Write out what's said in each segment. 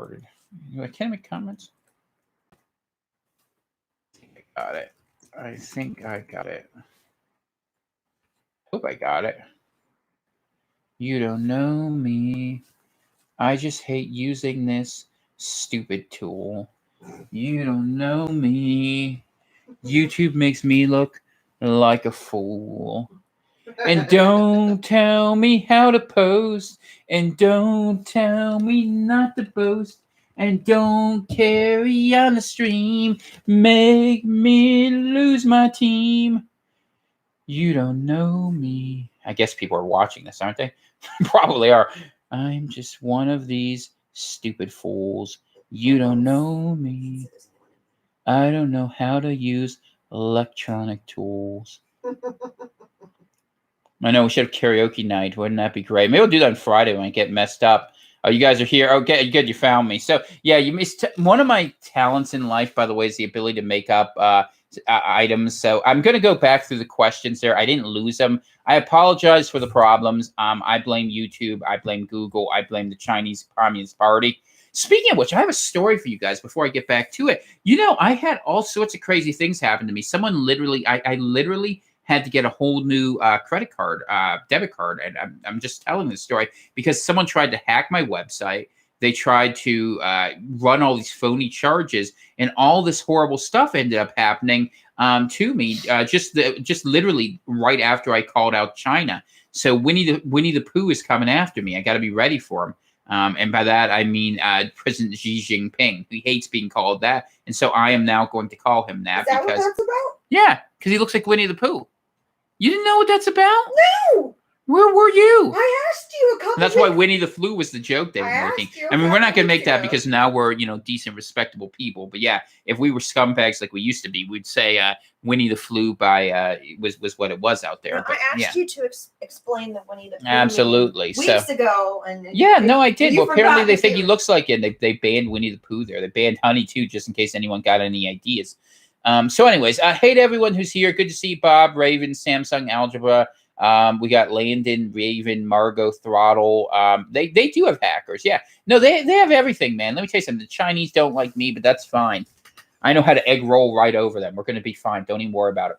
retarded. I can't make comments. Got it. I think I got it. Hope I got it. You don't know me. I just hate using this stupid tool. You don't know me. YouTube makes me look like a fool. And don't tell me how to post. And don't tell me not to boast. And don't carry on the stream. Make me lose my team. You don't know me. I guess people are watching this, aren't they? Probably are. I'm just one of these stupid fools. You don't know me. I don't know how to use electronic tools. I know we should have karaoke night. Wouldn't that be great? Maybe we'll do that on Friday when I get messed up. Oh, you guys are here. Okay, good. You found me. So, yeah, you missed one of my talents in life, by the way, is the ability to make up items. So I'm going to go back through the questions there. I didn't lose them. I apologize for the problems. I blame YouTube. I blame Google. I blame the Chinese Communist Party. Speaking of which, I have a story for you guys before I get back to it. You know, I had all sorts of crazy things happen to me. Someone literally, I literally had to get a whole new credit card, debit card. And I'm just telling this story because someone tried to hack my website. They tried to run all these phony charges, and all this horrible stuff ended up happening to me just literally right after I called out China. So Winnie the Pooh is coming after me. I got to be ready for him. And by that, I mean President Xi Jinping. He hates being called that. And so I am now going to call him that. Is that what that's about? Yeah, because he looks like Winnie the Pooh. You didn't know what that's about? No. Where were you? I asked you a couple. That's why Winnie the Flu was the joke they were making. I mean, we're not going to make that because now we're, decent, respectable people. But yeah, if we were scumbags like we used to be, we'd say Winnie the Flu was what it was out there. But, I asked you to explain the Winnie the Pooh. Absolutely. Weeks ago. And I did. Well, apparently they think he looks like it. They banned Winnie the Pooh there. They banned Honey too, just in case anyone got any ideas. So anyways, hey to everyone who's here. Good to see Bob, Raven, Samsung Algebra. We got Landon, Raven, Margot, Throttle. They do have hackers. Yeah. No, they have everything, man. Let me tell you something. The Chinese don't like me, but that's fine. I know how to egg roll right over them. We're going to be fine. Don't even worry about it.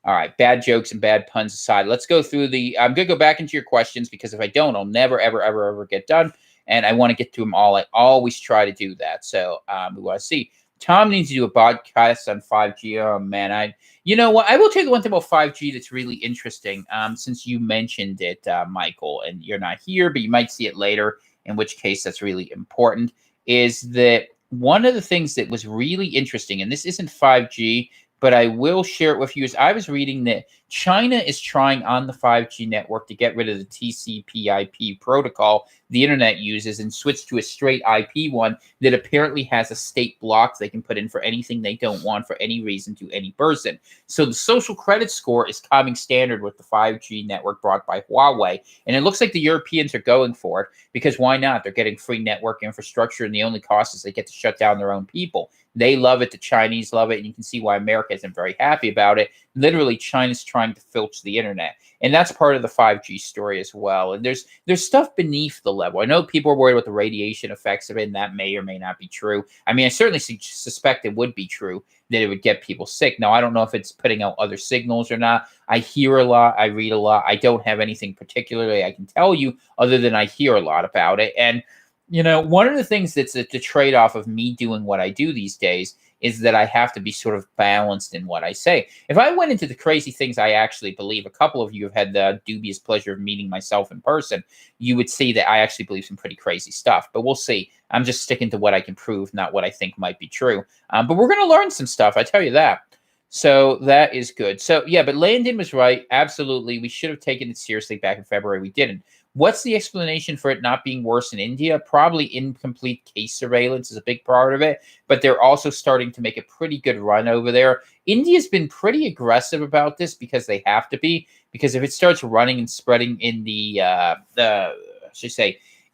All right. Bad jokes and bad puns aside. Let's go through I'm going to go back into your questions because if I don't, I'll never, ever, ever, ever get done. And I want to get to them all. I always try to do that. So we want to see. Tom needs to do a podcast on 5G. Oh, man. You know what? I will tell you one thing about 5G that's really interesting, since you mentioned it, Michael, and you're not here, but you might see it later, in which case that's really important, is that one of the things that was really interesting, and this isn't 5G, but I will share it with you, is I was reading that China is trying on the 5G network to get rid of the TCP/IP protocol the internet uses and switch to a straight IP one that apparently has a state block they can put in for anything they don't want for any reason to any person. So the social credit score is coming standard with the 5G network brought by Huawei. And it looks like the Europeans are going for it because why not? They're getting free network infrastructure and the only cost is they get to shut down their own people. They love it. The Chinese love it. And you can see why America isn't very happy about it. Literally, China's trying to filch the internet. And that's part of the 5G story as well. And there's stuff beneath the level. I know people are worried about the radiation effects of it, and that may or may not be true. I mean, I certainly suspect it would be true that it would get people sick. Now, I don't know if it's putting out other signals or not. I hear a lot. I read a lot. I don't have anything particularly I can tell you other than I hear a lot about it. And one of the things that's the trade-off of me doing what I do these days is that I have to be sort of balanced in what I say. If I went into the crazy things I actually believe, a couple of you have had the dubious pleasure of meeting myself in person, you would see that I actually believe some pretty crazy stuff. But we'll see. I'm just sticking to what I can prove, not what I think might be true. But we're going to learn some stuff, I tell you that. So that is good. So, yeah, but Landon was right. Absolutely. We should have taken it seriously back in February. We didn't. What's the explanation for it not being worse in India? Probably incomplete case surveillance is a big part of it, but they're also starting to make a pretty good run over there. India's been pretty aggressive about this because they have to be, because if it starts running and spreading in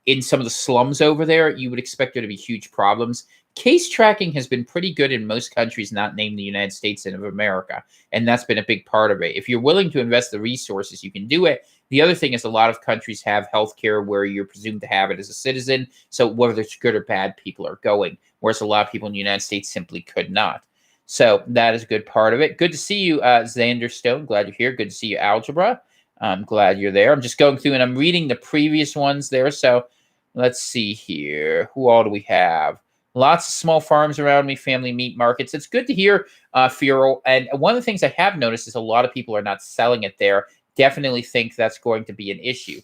in some of the slums over there, you would expect there to be huge problems. Case tracking has been pretty good in most countries not named the United States of America, and that's been a big part of it. If you're willing to invest the resources, you can do it. The other thing is a lot of countries have healthcare where you're presumed to have it as a citizen, so whether it's good or bad, people are going, whereas a lot of people in the United States simply could not. So that is a good part of it. Good to see you, Xander Stone. Glad you're here. Good to see you, Algebra. I'm glad you're there. I'm just going through and I'm reading the previous ones there. So let's see here. Who all do we have? Lots of small farms around me, family meat markets. It's good to hear, Furo. And one of the things I have noticed is a lot of people are not selling it there. Definitely think that's going to be an issue.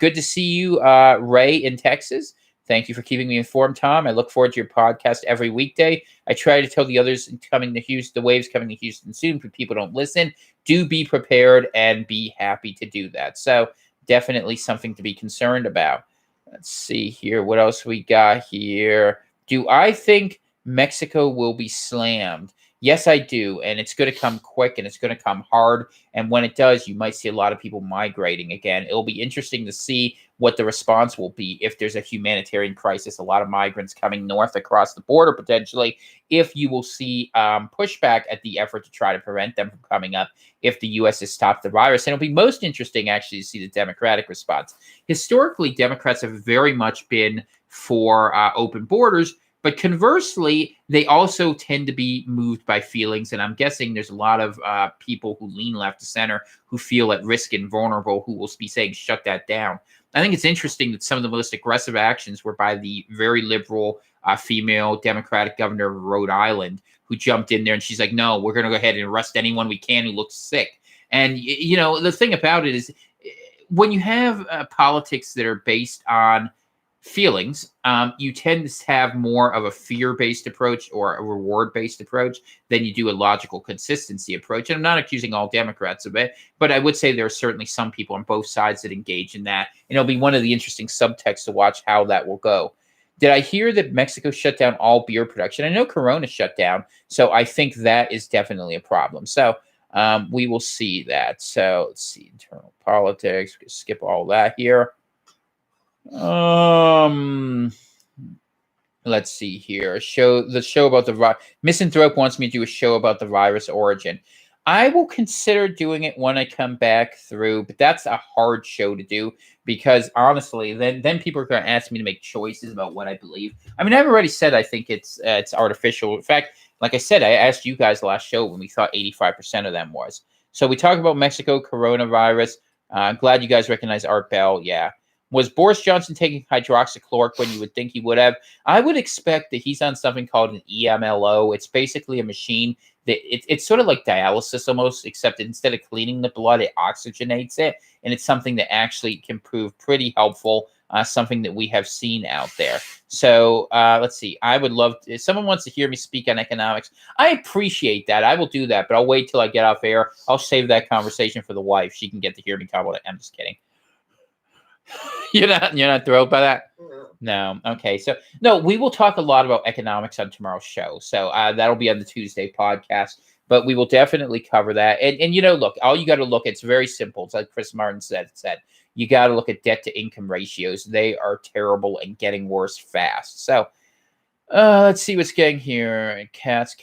Good to see you, Ray in Texas. Thank you for keeping me informed, Tom. I look forward to your podcast every weekday. I try to tell the others coming to Houston, the waves coming to Houston soon, but people don't listen. Do be prepared and be happy to do that. So definitely something to be concerned about. Let's see here. What else we got here? Do I think Mexico will be slammed? Yes, I do. And it's going to come quick and it's going to come hard. And when it does, you might see a lot of people migrating again. It'll be interesting to see what the response will be if there's a humanitarian crisis, a lot of migrants coming north across the border potentially, if you will see pushback at the effort to try to prevent them from coming up if the U.S. has stopped the virus. And it'll be most interesting actually to see the Democratic response. Historically, Democrats have very much been for open borders, but conversely, they also tend to be moved by feelings. And I'm guessing there's a lot of people who lean left to center who feel at risk and vulnerable who will be saying, shut that down. I think it's interesting that some of the most aggressive actions were by the very liberal female Democratic governor of Rhode Island, who jumped in there and she's like, no, we're going to go ahead and arrest anyone we can who looks sick. And, you know, the thing about it is when you have politics that are based on feelings, you tend to have more of a fear-based approach or a reward-based approach than you do a logical consistency approach. And I'm not accusing all Democrats of it, but I would say there are certainly some people on both sides that engage in that. And it'll be one of the interesting subtexts to watch how that will go. Did I hear that Mexico shut down all beer production? I know Corona shut down, so I think that is definitely a problem. So we will see that. So let's see, internal politics. We can skip all that here. Let's see here. The show about the Misanthrope wants me to do a show about the virus origin. I will consider doing it when I come back through, but that's a hard show to do because honestly, then people are going to ask me to make choices about what I believe. I mean, I've already said I think it's artificial. In fact, like I said, I asked you guys last show when we thought 85% of them was. So we talk about Mexico coronavirus. I'm glad you guys recognize Art Bell. Yeah. Was Boris Johnson taking hydroxychloroquine? You would think he would have. I would expect that he's on something called an EMLO. It's basically a machine that it's sort of like dialysis almost, except instead of cleaning the blood, it oxygenates it. And it's something that actually can prove pretty helpful, something that we have seen out there. So let's see. I would love if someone wants to hear me speak on economics. I appreciate that. I will do that, but I'll wait till I get off air. I'll save that conversation for the wife. She can get to hear me talk about it. I'm just kidding. You're not thrilled by that? No. Okay. So no, we will talk a lot about economics on tomorrow's show. So that'll be on the Tuesday podcast, but we will definitely cover that. And you know, look, all you got to look, it's very simple. It's like Chris Martin said, you got to look at debt to income ratios. They are terrible and getting worse fast. So let's see what's getting here. Cats.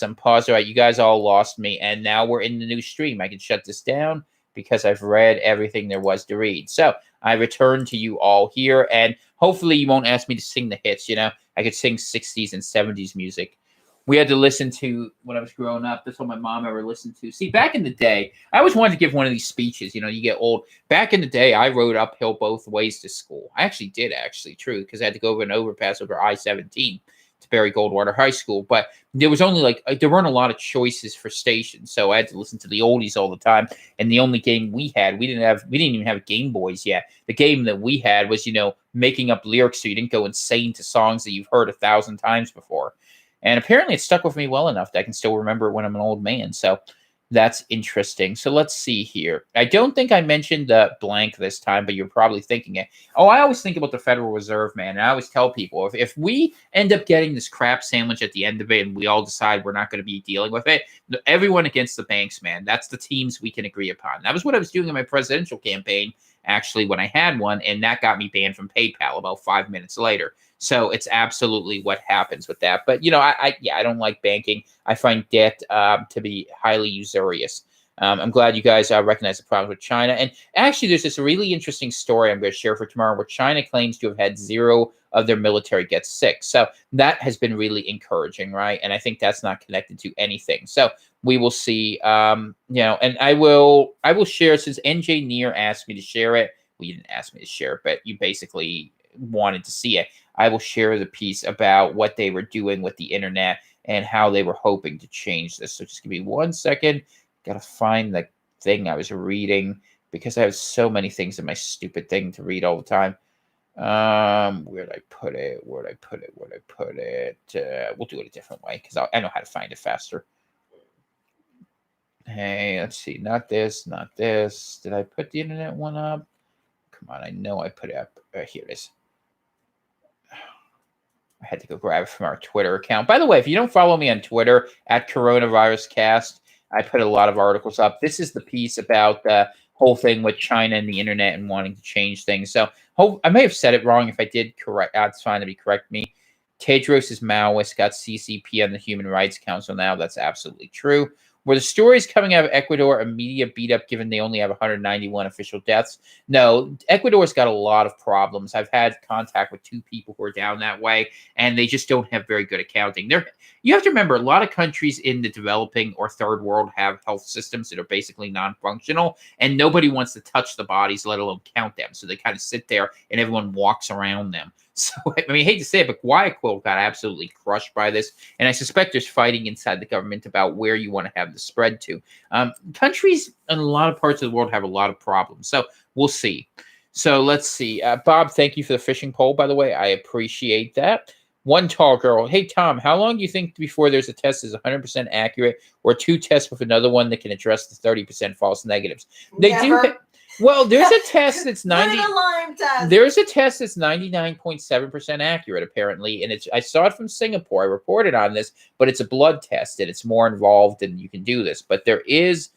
I'm paused. All right. You guys all lost me. And now we're in the new stream. I can shut this down because I've read everything there was to read. So I return to you all here, and hopefully you won't ask me to sing the hits. You know, I could sing 60s and 70s music. We had to listen to when I was growing up. That's what my mom ever listened to. See, back in the day, I always wanted to give one of these speeches. You know, you get old. Back in the day, I rode uphill both ways to school. I actually did, true, because I had to go over an overpass over I-17 to Barry Goldwater High School. But there was only there weren't a lot of choices for stations, so I had to listen to the oldies all the time. And the only game we had, we didn't even have Game Boys yet. The game that we had was, you know, making up lyrics so you didn't go insane to songs that you've heard 1,000 times before. And apparently it stuck with me well enough that I can still remember it when I'm an old man. So that's interesting. So let's see here. I don't think I mentioned the blank this time, but you're probably thinking it. Oh, I always think about the Federal Reserve, man. And I always tell people, if we end up getting this crap sandwich at the end of it and we all decide we're not going to be dealing with it, everyone against the banks, man. That's the teams we can agree upon. That was what I was doing in my presidential campaign. actually when I had one, and that got me banned from PayPal about 5 minutes later. So it's absolutely what happens with that. But I don't like banking. I find debt to be highly usurious. I'm glad you guys recognize the problems with China. And actually, there's this really interesting story I'm going to share for tomorrow where China claims to have had 0 of their military get sick. So that has been really encouraging, right? And I think that's not connected to anything. So we will see. And I will share, since NJ Near asked me to share it. Well, you didn't ask me to share it, but you basically wanted to see it. I will share the piece about what they were doing with the internet and how they were hoping to change this. So just give me 1 second. Got to find the thing I was reading because I have so many things in my stupid thing to read all the time. Where'd I put it? We'll do it a different way because I know how to find it faster. Hey, let's see. Not this. Did I put the internet one up? Come on. I know I put it up. Here it is. I had to go grab it from our Twitter account. By the way, if you don't follow me on Twitter at CoronavirusCast, I put a lot of articles up. This is the piece about the whole thing with China and the internet and wanting to change things. So I may have said it wrong. If I did, it's fine to correct me. Tedros is Maoist, got CCP on the Human Rights Council now. That's absolutely true. Were the stories coming out of Ecuador a media beat up given they only have 191 official deaths? No, Ecuador's got a lot of problems. I've had contact with 2 people who are down that way, and they just don't have very good accounting. You have to remember, a lot of countries in the developing or third world have health systems that are basically non-functional, and nobody wants to touch the bodies, let alone count them. So they kind of sit there, and everyone walks around them. So, I mean, I hate to say it, but Guayaquil got absolutely crushed by this. And I suspect there's fighting inside the government about where you want to have the spread to. Countries in a lot of parts of the world have a lot of problems. So we'll see. So let's see. Bob, thank you for the fishing pole, by the way. I appreciate that. One tall girl. Hey, Tom, how long do you think before there's a test is 100% accurate or 2 tests with another one that can address the 30% false negatives? They do. Well, there's a test that's 90. There's a test that's 99.7% accurate, apparently, and I saw it from Singapore. I reported on this, but it's a blood test, and it's more involved than you can do this. But there is,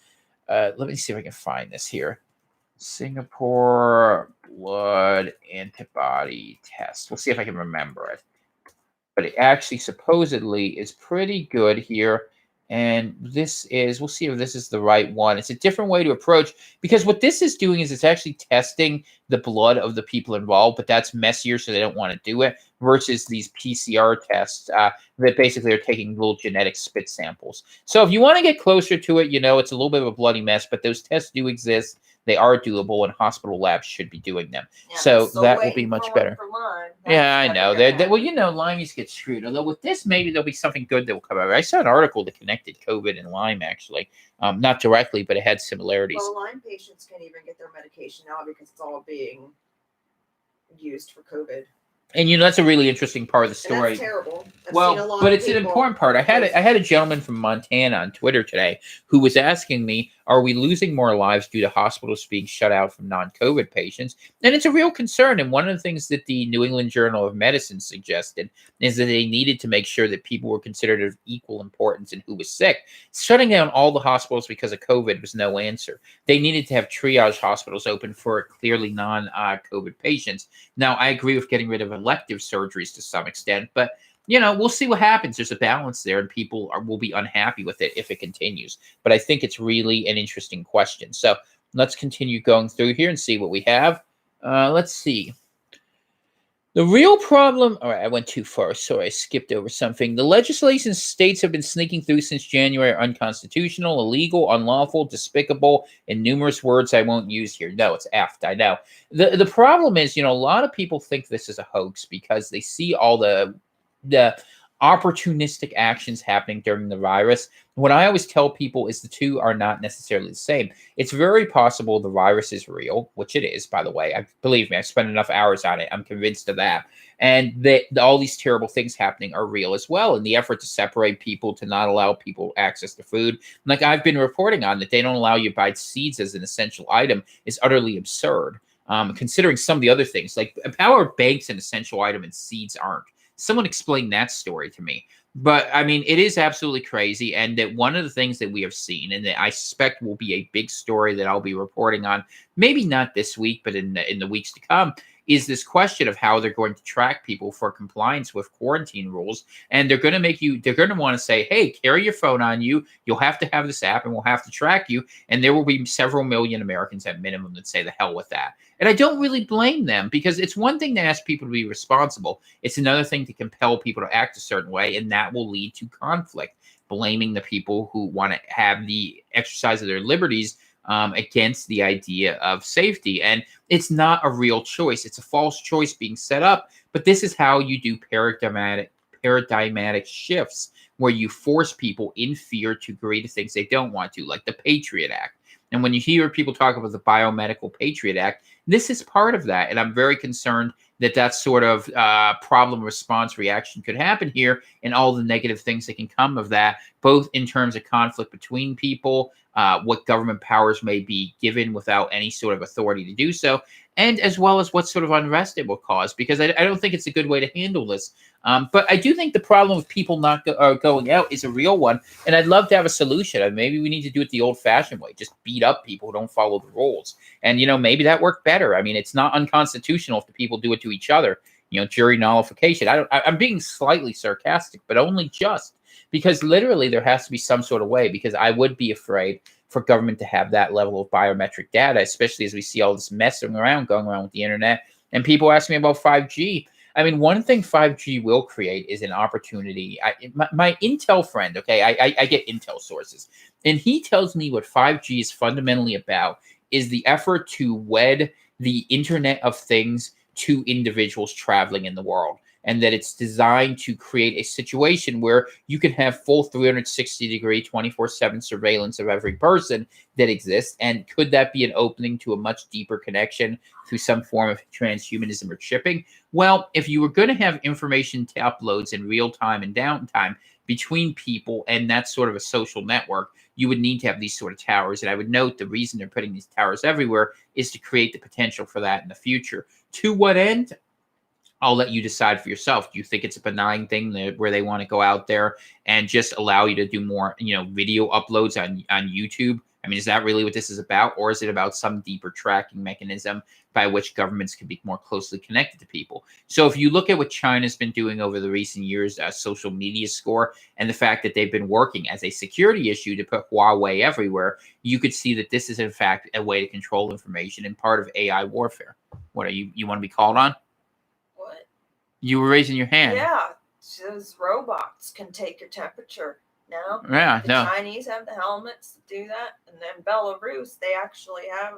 let me see if I can find this here. Singapore blood antibody test. We'll see if I can remember it. But it actually supposedly is pretty good here. And we'll see if this is the right one. It's a different way to approach, because what this is doing is it's actually testing the blood of the people involved, but that's messier, so they don't want to do it, versus these PCR tests that basically are taking little genetic spit samples. So if you want to get closer to it, it's a little bit of a bloody mess, but those tests do exist. They are doable, and hospital labs should be doing them. Yeah, so that will be much better. Yeah, I know. Lyme used to get screwed. Although with this, maybe there'll be something good that will come out. I saw an article that connected COVID and Lyme, actually. Not directly, but it had similarities. Well, Lyme patients can't even get their medication now because it's all being used for COVID. And that's a really interesting part of the story. And that's terrible. But it's an important part. I had a gentleman from Montana on Twitter today who was asking me, are we losing more lives due to hospitals being shut out from non-COVID patients? And it's a real concern. And one of the things that the New England Journal of Medicine suggested is that they needed to make sure that people were considered of equal importance in who was sick. Shutting down all the hospitals because of COVID was no answer. They needed to have triage hospitals open for clearly non-COVID patients. Now, I agree with getting rid of elective surgeries to some extent, but we'll see what happens. There's a balance there, and people will be unhappy with it if it continues. But I think it's really an interesting question. So let's continue going through here and see what we have. Let's see. The real problem. All right, I went too far. Sorry, I skipped over something. The legislation states have been sneaking through since January are unconstitutional, illegal, unlawful, despicable, and numerous words I won't use here. No, it's effed. I know. The problem is, a lot of people think this is a hoax because they see all the opportunistic actions happening during the virus. What I always tell people is the two are not necessarily the same. It's very possible the virus is real, which it is, by the way. Believe me, I've spent enough hours on it. I'm convinced of that. And that all these terrible things happening are real as well. And the effort to separate people, to not allow people access to food, like I've been reporting on, that they don't allow you to buy seeds as an essential item, is utterly absurd. Considering some of the other things, like power banks an essential item and seeds aren't. Someone explain that story to me. But I mean, it is absolutely crazy. And that one of the things that we have seen, and that I suspect will be a big story that I'll be reporting on, maybe not this week, but in the weeks to come, is this question of how they're going to track people for compliance with quarantine rules. And they're going to want to say, hey, carry your phone on you. You'll have to have this app and we'll have to track you. And there will be several million Americans at minimum that say the hell with that. And I don't really blame them, because it's one thing to ask people to be responsible. It's another thing to compel people to act a certain way. And that will lead to conflict, blaming the people who want to have the exercise of their liberties against the idea of safety. And it's not a real choice. It's a false choice being set up. But this is how you do paradigmatic shifts, where you force people in fear to agree to things they don't want to, like the Patriot Act. And when you hear people talk about the Biomedical Patriot Act, this is part of that. And I'm very concerned that that sort of problem response reaction could happen here, and all the negative things that can come of that, both in terms of conflict between people, what government powers may be given without any sort of authority to do so, and as well as what sort of unrest it will cause, because I don't think it's a good way to handle this. But I do think the problem of people not going out is a real one, and I'd love to have a solution. Maybe we need to do it the old-fashioned way, just beat up people who don't follow the rules. And, maybe that worked better. I mean, it's not unconstitutional if the people do it to each other. Jury nullification. I'm being slightly sarcastic, but only just. Because literally there has to be some sort of way, because I would be afraid for government to have that level of biometric data, especially as we see all this messing going around with the internet. And people ask me about 5G. I mean, one thing 5G will create is an opportunity. My Intel friend, okay, I get Intel sources, and he tells me what 5G is fundamentally about is the effort to wed the Internet of Things to individuals traveling in the world. And that it's designed to create a situation where you can have full 360-degree, 24/7 surveillance of every person that exists. And could that be an opening to a much deeper connection through some form of transhumanism or chipping? Well, if you were going to have information to uploads in real time and downtime between people and that sort of a social network, you would need to have these sort of towers. And I would note the reason they're putting these towers everywhere is to create the potential for that in the future. To what end? I'll let you decide for yourself. Do you think it's a benign thing where they want to go out there and just allow you to do more, video uploads on YouTube? I mean, is that really what this is about? Or is it about some deeper tracking mechanism by which governments can be more closely connected to people? So if you look at what China's been doing over the recent years, social media score, and the fact that they've been working as a security issue to put Huawei everywhere, you could see that this is, in fact, a way to control information and part of AI warfare. What are you want to be called on? You were raising your hand. Yeah, those robots can take your temperature now. Yeah, the Chinese have the helmets to do that, and then Belarus, they actually have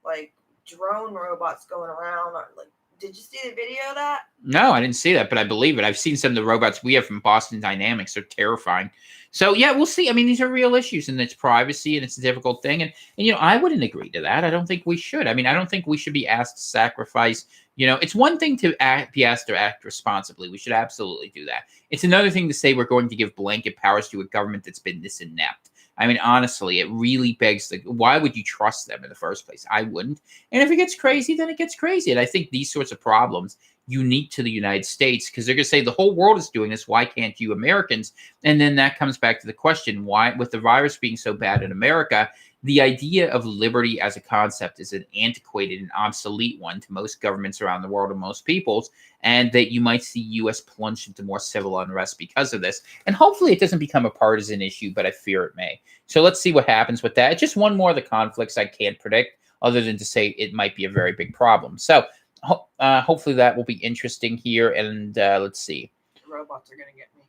like drone robots going around. Like, did you see the video of that? No, I didn't see that, but I believe it. I've seen some of the robots we have from Boston Dynamics. They're terrifying. So yeah, we'll see. I mean, these are real issues, and it's privacy, and it's a difficult thing. And I wouldn't agree to that. I don't think we should. I mean, I don't think we should be asked to sacrifice. It's one thing to be asked to act responsibly. We should absolutely do that. It's another thing to say we're going to give blanket powers to a government that's been this inept. I mean, honestly, it really begs why would you trust them in the first place? I wouldn't. And if it gets crazy, then it gets crazy. And I think these sorts of problems unique to the United States, because they're going to say the whole world is doing this. Why can't you Americans? And then that comes back to the question, why, with the virus being so bad in America, the idea of liberty as a concept is an antiquated and obsolete one to most governments around the world and most peoples, and that you might see U.S. plunge into more civil unrest because of this. And hopefully it doesn't become a partisan issue, but I fear it may. So let's see what happens with that. It's just one more of the conflicts I can't predict, other than to say it might be a very big problem. So hopefully that will be interesting here. And let's see. The robots are going to get me.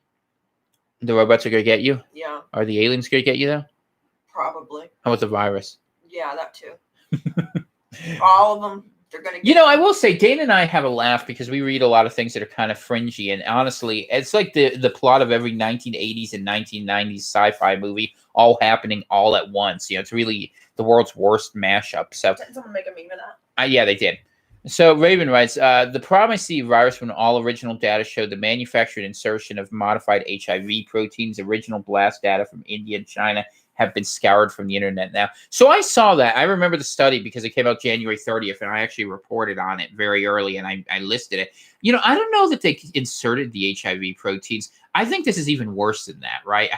The robots are going to get you? Yeah. Are the aliens going to get you, though? Probably. How about the virus? Yeah, that too. All of them, they're going to get I will say, Dana and I have a laugh because we read a lot of things that are kind of fringy. And honestly, it's like the plot of every 1980s and 1990s sci-fi movie all happening all at once. It's really the world's worst mashup. So, did someone make a meme of that? Yeah, they did. So Raven writes, the problem I see virus when all original data showed the manufactured insertion of modified HIV proteins, original blast data from India and China have been scoured from the internet now. So I saw that. I remember the study because it came out January 30th, and I actually reported on it very early, and I listed it. I don't know that they inserted the HIV proteins. I think this is even worse than that, right?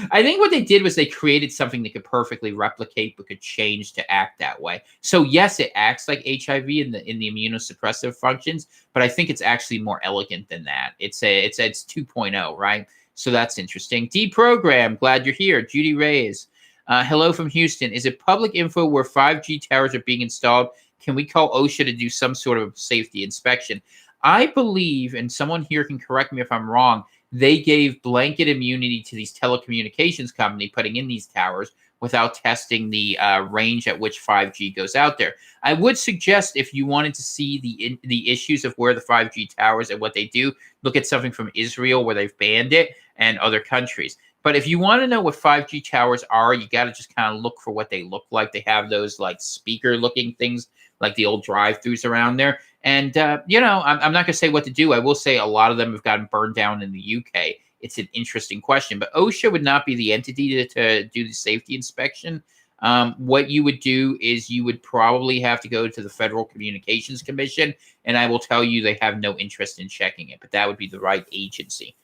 I think what they did was they created something that could perfectly replicate but could change to act that way. So yes, it acts like HIV in the immunosuppressive functions, but I think it's actually more elegant than that. It's 2.0, right? So that's interesting. Deprogram, glad you're here. Judy Reyes, hello from Houston. Is it public info where 5G towers are being installed? Can we call OSHA to do some sort of safety inspection? I believe, and someone here can correct me if I'm wrong, they gave blanket immunity to these telecommunications company putting in these towers without testing the range at which 5G goes out there. I would suggest if you wanted to see the issues of where the 5G towers and what they do, look at something from Israel where they've banned it and other countries. But if you want to know what 5G towers are, you got to just kind of look for what they look like. They have those like speaker looking things like the old drive-throughs around there. And, I'm not going to say what to do. I will say a lot of them have gotten burned down in the UK. It's an interesting question. But OSHA would not be the entity to do the safety inspection. What you would do is you would probably have to go to the Federal Communications Commission, and I will tell you they have no interest in checking it. But that would be the right agency.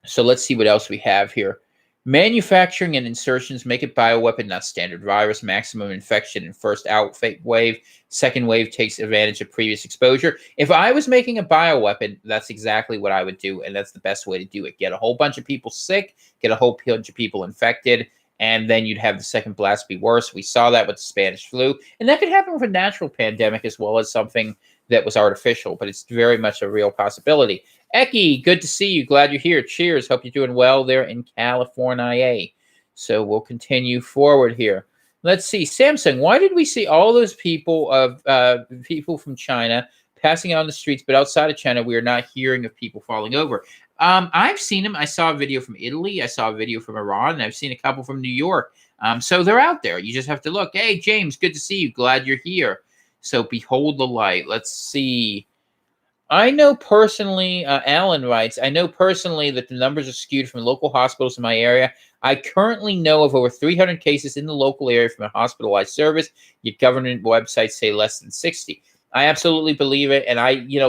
So let's see what else we have here. Manufacturing and insertions make it bioweapon, not standard virus. Maximum infection in first outbreak wave. Second wave takes advantage of previous exposure. If I was making a bioweapon, that's exactly what I would do, and that's the best way to do it. Get a whole bunch of people sick, get a whole bunch of people infected, and then you'd have the second blast be worse. We saw that with the Spanish flu, and that could happen with a natural pandemic as well as something that was artificial, but it's very much a real possibility. Eki, good to see you. Glad you're here. Cheers. Hope you're doing well there in California. So we'll continue forward here. Let's see. Samsung, why did we see all those people from China passing out on the streets, but outside of China, we are not hearing of people falling over? I've seen them. I saw a video from Italy. I saw a video from Iran, and I've seen a couple from New York. So they're out there. You just have to look. Hey, James, good to see you. Glad you're here. So behold the light. Let's see. I know personally, Alan writes, I know personally that the numbers are skewed from local hospitals in my area. I currently know of over 300 cases in the local area from a hospitalized service, yet government websites say less than 60. I absolutely believe it. And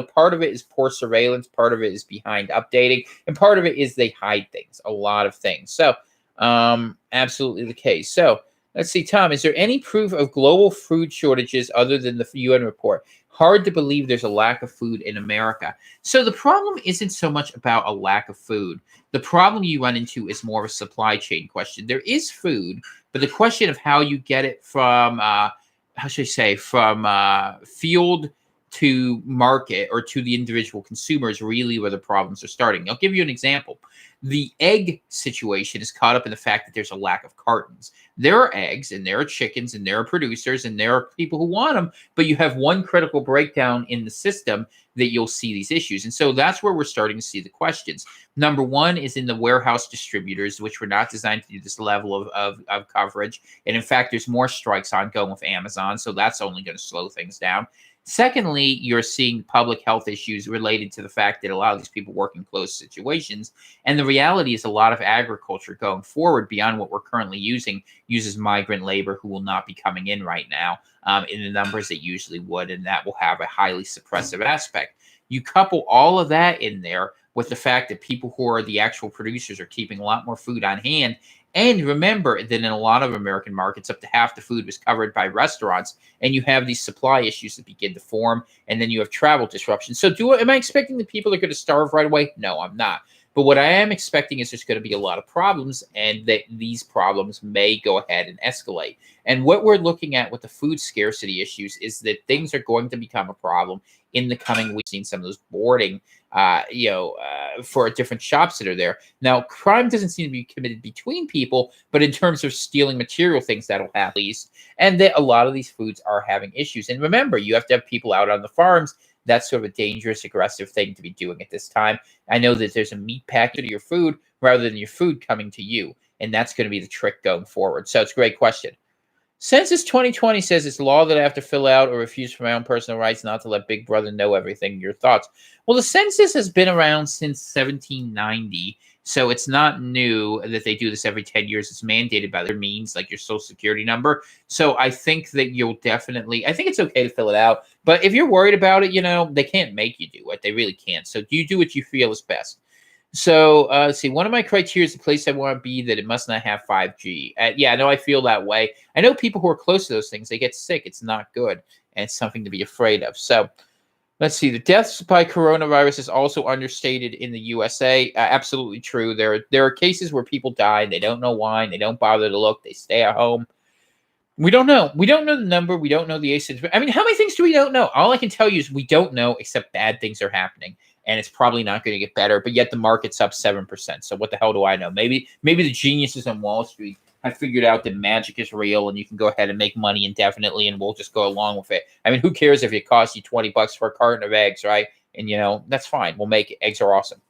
part of it is poor surveillance. Part of it is behind updating. And part of it is they hide things, a lot of things. So absolutely the case. So let's see, Tom, is there any proof of global food shortages other than the UN report? Hard to believe there's a lack of food in America. So the problem isn't so much about a lack of food. The problem you run into is more of a supply chain question. There is food, but the question of how you get it from, field to market or to the individual consumer is really where the problems are starting. I'll give you an example. The egg situation is caught up in the fact that there's a lack of cartons. There are eggs and there are chickens and there are producers and there are people who want them, but you have one critical breakdown in the system that you'll see these issues. And so that's where we're starting to see the questions. Number one is in the warehouse distributors, which were not designed to do this level of coverage. And in fact, there's more strikes ongoing with Amazon, so that's only going to slow things down. Secondly, you're seeing public health issues related to the fact that a lot of these people work in closed situations. And the reality is a lot of agriculture going forward beyond what we're currently using uses migrant labor who will not be coming in right now in the numbers that usually would. And that will have a highly suppressive aspect. You couple all of that in there with the fact that people who are the actual producers are keeping a lot more food on hand. And remember that in a lot of American markets, up to half the food was covered by restaurants, and you have these supply issues that begin to form, and then you have travel disruptions. So am I expecting that people are going to starve right away? No, I'm not. But what I am expecting is there's going to be a lot of problems, and that these problems may go ahead and escalate. And what we're looking at with the food scarcity issues is that things are going to become a problem in the coming weeks. We've seen some of those boarding for different shops that are there. Now, crime doesn't seem to be committed between people, but in terms of stealing material things, that'll happen at least. And that a lot of these foods are having issues. And remember, you have to have people out on the farms. That's sort of a dangerous, aggressive thing to be doing at this time. I know that there's a meat packet to your food rather than your food coming to you. And that's going to be the trick going forward. So it's a great question. Census 2020 says it's law that I have to fill out or refuse for my own personal rights not to let Big Brother know everything. Your thoughts? Well, the census has been around since 1790. So it's not new that they do this every 10 years. It's mandated by their means, like your social security number. So I think that you'll definitely, I think it's okay to fill it out. But if you're worried about it, they can't make you do it. They really can't. So you do what you feel is best. So let's see. One of my criteria is the place I want to be that it must not have 5G. Yeah, I know I feel that way. I know people who are close to those things, they get sick. It's not good. And it's something to be afraid of. So let's see. The deaths by coronavirus is also understated in the USA. Absolutely true. There are cases where people die and they don't know why, and they don't bother to look. They stay at home. We don't know. We don't know the number. We don't know the ACID. I mean, how many things do we don't know? All I can tell you is we don't know, except bad things are happening, and it's probably not going to get better. But yet the market's up 7%. So what the hell do I know? Maybe the geniuses on Wall Street have figured out that magic is real, and you can go ahead and make money indefinitely, and we'll just go along with it. I mean, who cares if it costs you $20 for a carton of eggs, right? And that's fine. We'll make it. Eggs are awesome.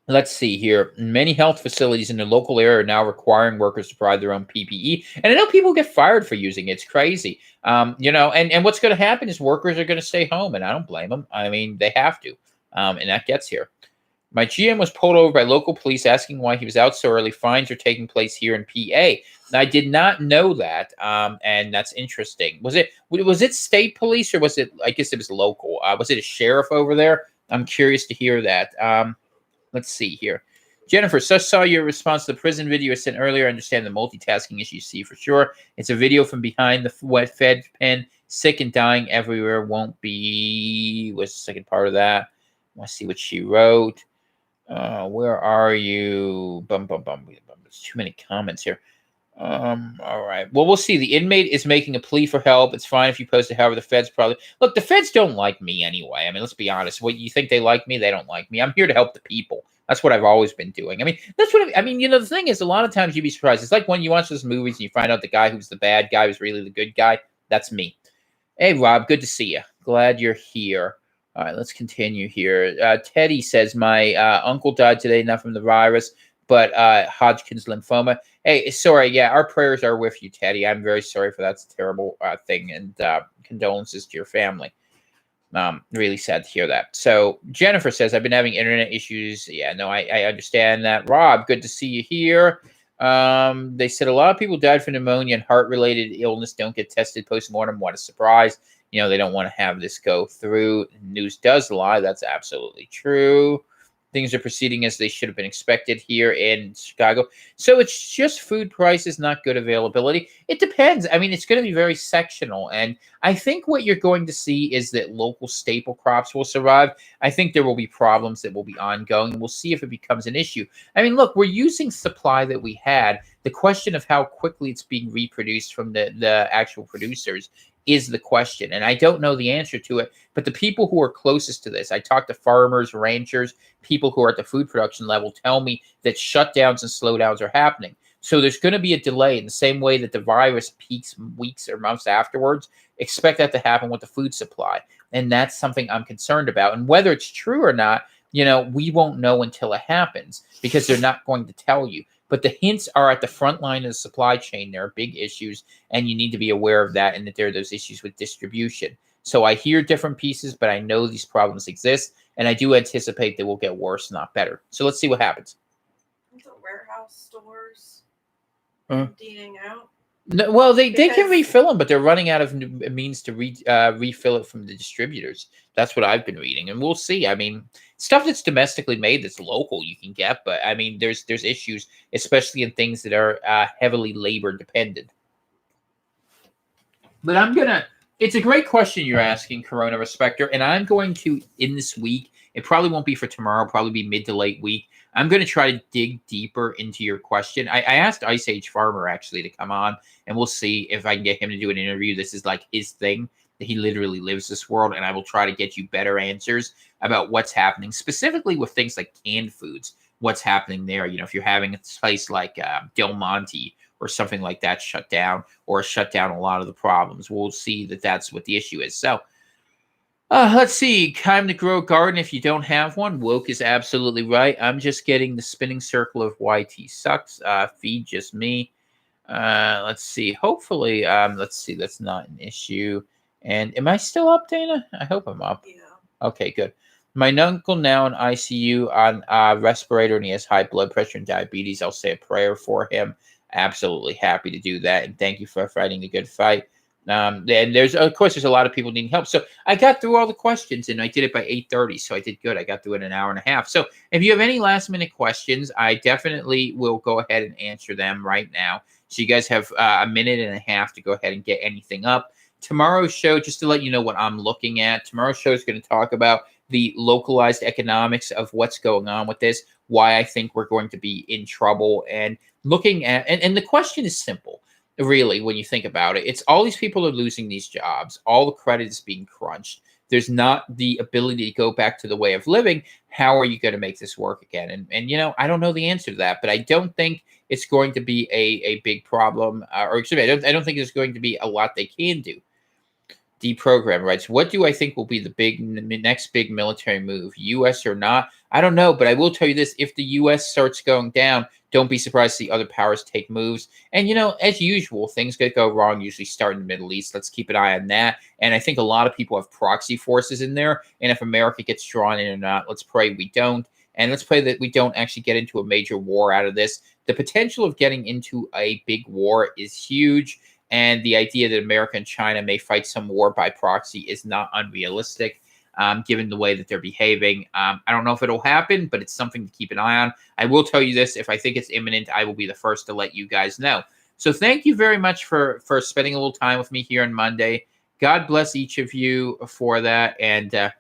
Let's see here. Many health facilities in the local area are now requiring workers to provide their own PPE. And I know people get fired for using it. It's crazy. And what's going to happen is workers are going to stay home, and I don't blame them. I mean, they have to. And that gets here. My GM was pulled over by local police asking why he was out so early. Fines are taking place here in PA. Now, I did not know that, and that's interesting. Was it state police, or was it, I guess it was local? Was it a sheriff over there? I'm curious to hear that. Let's see here. Jennifer, just saw your response to the prison video I sent earlier. I understand the multitasking issue you see for sure. It's a video from behind the wet Fed pen. Sick and dying everywhere won't be. What's the second part of that? I want to see what she wrote. Where are you? There's too many comments here. All right. Well, we'll see. The inmate is making a plea for help. It's fine if you post it. However, the feds probably look. The feds don't like me anyway. I mean, let's be honest. What you think they like me? They don't like me. I'm here to help the people. That's what I've always been doing. I mean, that's what I mean. The thing is, a lot of times you'd be surprised. It's like when you watch those movies and you find out the guy who's the bad guy was really the good guy. That's me. Hey, Rob. Good to see you. Glad you're here. All right, let's continue here. Teddy says, my uncle died today, not from the virus, but Hodgkin's lymphoma. Hey, sorry. Yeah, our prayers are with you, Teddy. I'm very sorry for that. It's a terrible thing, and condolences to your family. Really sad to hear that. So Jennifer says, I've been having internet issues. Yeah, no, I understand that. Rob, good to see you here. They said a lot of people died from pneumonia and heart-related illness don't get tested post-mortem. What a surprise. They don't want to have this go through. News does lie. That's absolutely true. Things are proceeding as they should have been expected here in Chicago. So it's just food prices, not good availability. It depends. I mean, it's going to be very sectional. And I think what you're going to see is that local staple crops will survive. I think there will be problems that will be ongoing. We'll see if it becomes an issue. I mean, look, we're using supply that we had. The question of how quickly it's being reproduced from the actual producers is the question. And I don't know the answer to it, but the people who are closest to this, I talk to farmers, ranchers, people who are at the food production level, tell me that shutdowns and slowdowns are happening. So there's going to be a delay in the same way that the virus peaks weeks or months afterwards. Expect that to happen with the food supply. And that's something I'm concerned about. And whether it's true or not, we won't know until it happens because they're not going to tell you. But the hints are at the front line of the supply chain. There are big issues, and you need to be aware of that and that there are those issues with distribution. So I hear different pieces, but I know these problems exist, and I do anticipate they will get worse, not better. So let's see what happens. The warehouse stores emptying out. No, well, they can refill them, but they're running out of means to refill it from the distributors. That's what I've been reading, and we'll see. I mean, stuff that's domestically made, that's local, you can get, but I mean, there's issues, especially in things that are heavily labor dependent. But it's a great question you're asking, Corona Respector, and I'm going to, in this week, it probably won't be for tomorrow, probably be mid to late week, I'm going to try to dig deeper into your question. I asked Ice Age Farmer, actually, to come on, and we'll see if I can get him to do an interview. This is like his thing. He literally lives this world, and I will try to get you better answers about what's happening, specifically with things like canned foods, what's happening there. If you're having a place like Del Monte or something like that shut down, or shut down a lot of the problems, we'll see that that's what the issue is. So let's see. Time to grow a garden if you don't have one. Woke is absolutely right. I'm just getting the spinning circle of YT sucks. Feed just me. Let's see. Hopefully, let's see. That's not an issue. And am I still up, Dana? I hope I'm up. Yeah. Okay, good. My uncle now in ICU on respirator, and he has high blood pressure and diabetes. I'll say a prayer for him. Absolutely happy to do that, and thank you for fighting the good fight. And there's, of course, there's a lot of people needing help. So I got through all the questions, and I did it by 8:30. So I did good. I got through it in an hour and a half. So if you have any last minute questions, I definitely will go ahead and answer them right now. So you guys have a minute and a half to go ahead and get anything up. Tomorrow's show, just to let you know what I'm looking at, tomorrow's show is going to talk about the localized economics of what's going on with this, why I think we're going to be in trouble, and looking at, and the question is simple, really, when you think about it. It's all these people are losing these jobs, all the credit is being crunched. There's not the ability to go back to the way of living. How are you going to make this work again? And I don't know the answer to that, but I don't think it's going to be a big problem, or excuse me, I don't think there's going to be a lot they can do. Deprogram writes, what do I think will be the next big military move, U.S. or not? I don't know, but I will tell you this. If the U.S. starts going down, don't be surprised to see other powers take moves. And, as usual, things that go wrong usually start in the Middle East. Let's keep an eye on that. And I think a lot of people have proxy forces in there. And if America gets drawn in or not, let's pray we don't. And let's pray that we don't actually get into a major war out of this. The potential of getting into a big war is huge. And the idea that America and China may fight some war by proxy is not unrealistic, given the way that they're behaving. I don't know if it'll happen, but it's something to keep an eye on. I will tell you this. If I think it's imminent, I will be the first to let you guys know. So thank you very much for spending a little time with me here on Monday. God bless each of you for that. And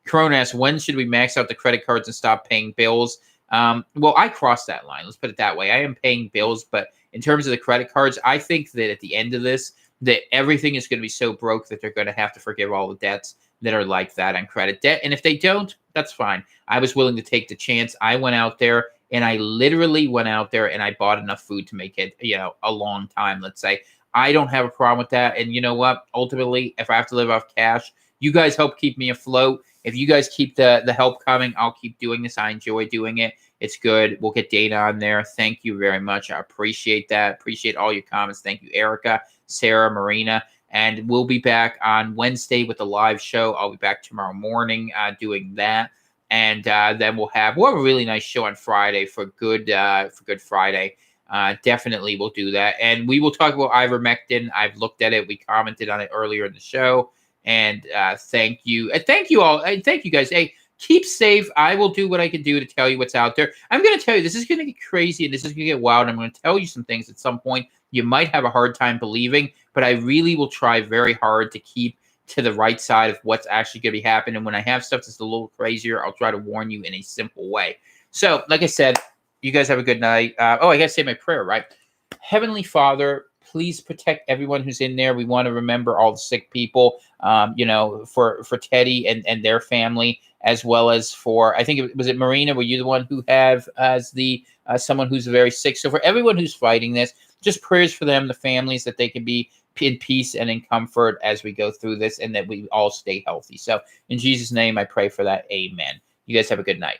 Corona asks, when should we max out the credit cards and stop paying bills? Well, I crossed that line. Let's put it that way. I am paying bills, but in terms of the credit cards, I think that at the end of this, that everything is going to be so broke that they're going to have to forgive all the debts that are like that on credit debt. And if they don't, that's fine. I was willing to take the chance. I went out there and I literally went out there and I bought enough food to make it, a long time, let's say. I don't have a problem with that. And you know what? Ultimately, if I have to live off cash, you guys help keep me afloat. If you guys keep the help coming, I'll keep doing this. I enjoy doing it. It's good. We'll get Dana on there. Thank you very much. I appreciate that. Appreciate all your comments. Thank you, Erica, Sarah, Marina. And we'll be back on Wednesday with the live show. I'll be back tomorrow morning doing that. And then we'll have a really nice show on Friday for Good Friday. Definitely we'll do that. And we will talk about ivermectin. I've looked at it. We commented on it earlier in the show. And thank you. Thank you all. Thank you guys. Hey, keep safe. I will do what I can do to tell you what's out there. I'm going to tell you, this is going to get crazy and this is going to get wild. I'm going to tell you some things at some point you might have a hard time believing, but I really will try very hard to keep to the right side of what's actually going to be happening. And when I have stuff that's a little crazier, I'll try to warn you in a simple way. So, like I said, you guys have a good night. I got to say my prayer, right? Heavenly Father, please protect everyone who's in there. We want to remember all the sick people, for Teddy and their family, as well as for, I think, was it Marina? Were you the one who have as the someone who's very sick? So for everyone who's fighting this, just prayers for them, the families, that they can be in peace and in comfort as we go through this, and that we all stay healthy. So in Jesus' name, I pray for that. Amen. You guys have a good night.